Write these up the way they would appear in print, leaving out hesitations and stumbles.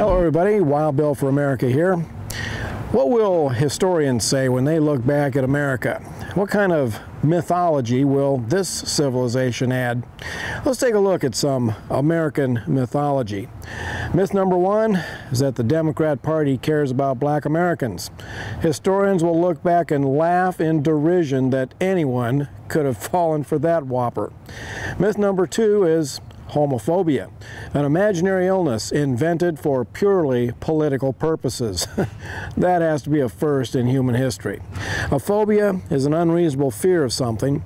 Hello everybody, Wild Bill for America here. What will historians say when they look back at America? What kind of mythology will this civilization add? Let's take a look at some American mythology. Myth number one is that the Democrat Party cares about black Americans. Historians will look back and laugh in derision that anyone could have fallen for that whopper. Myth number two is homophobia, an imaginary illness invented for purely political purposes. That has to be a first in human history. A phobia is an unreasonable fear of something.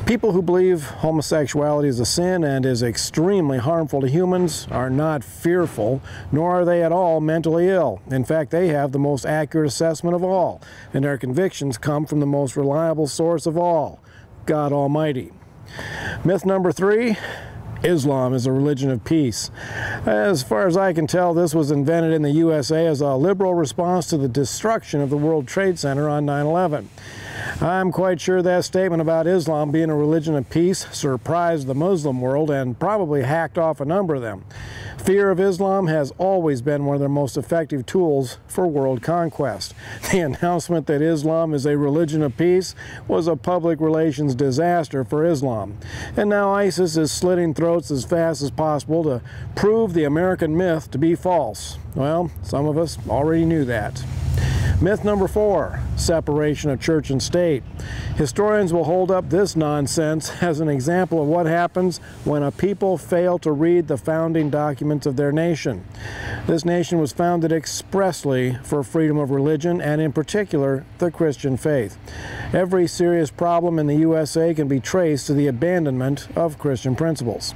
People who believe homosexuality is a sin and is extremely harmful to humans are not fearful, nor are they at all mentally ill. In fact, they have the most accurate assessment of all, and their convictions come from the most reliable source of all, God Almighty. Myth number three, Islam is a religion of peace. As far as I can tell, this was invented in the USA as a liberal response to the destruction of the World Trade Center on 9/11. I'm quite sure that statement about Islam being a religion of peace surprised the Muslim world and probably hacked off a number of them. Fear of Islam has always been one of their most effective tools for world conquest. The announcement that Islam is a religion of peace was a public relations disaster for Islam. And now ISIS is slitting throats as fast as possible to prove the American myth to be false. Well, some of us already knew that. Myth number four, separation of church and state. Historians will hold up this nonsense as an example of what happens when a people fail to read the founding documents of their nation. This nation was founded expressly for freedom of religion and in particular the Christian faith. Every serious problem in the USA can be traced to the abandonment of Christian principles.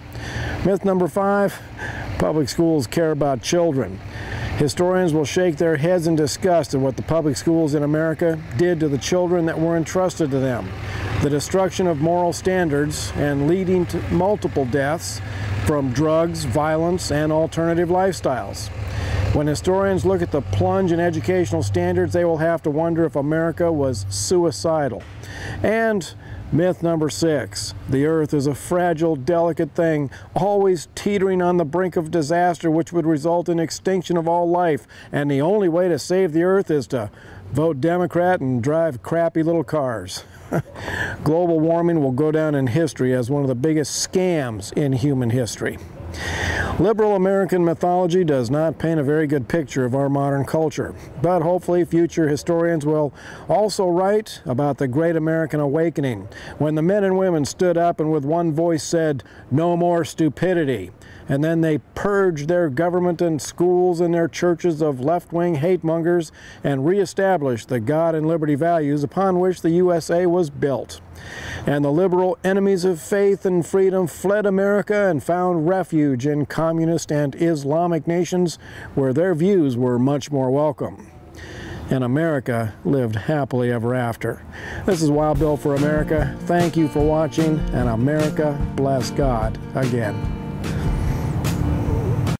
Myth number five, public schools care about children. Historians will shake their heads in disgust at what the public schools in America did to the children that were entrusted to them. The destruction of moral standards and leading to multiple deaths from drugs, violence, and alternative lifestyles. When historians look at the plunge in educational standards, they will have to wonder if America was suicidal. And myth number six, the earth is a fragile, delicate thing, always teetering on the brink of disaster which would result in extinction of all life, and the only way to save the earth is to vote Democrat and drive crappy little cars. Global warming will go down in history as one of the biggest scams in human history. Liberal American mythology does not paint a very good picture of our modern culture, but hopefully future historians will also write about the Great American Awakening, when the men and women stood up and with one voice said, "No more stupidity," and then they purged their government and schools and their churches of left-wing hate-mongers and reestablished the God and liberty values upon which the USA was built. And the liberal enemies of faith and freedom fled America and found refuge in communist and Islamic nations where their views were much more welcome. And America lived happily ever after. This is Wild Bill for America. Thank you for watching, and America bless God again.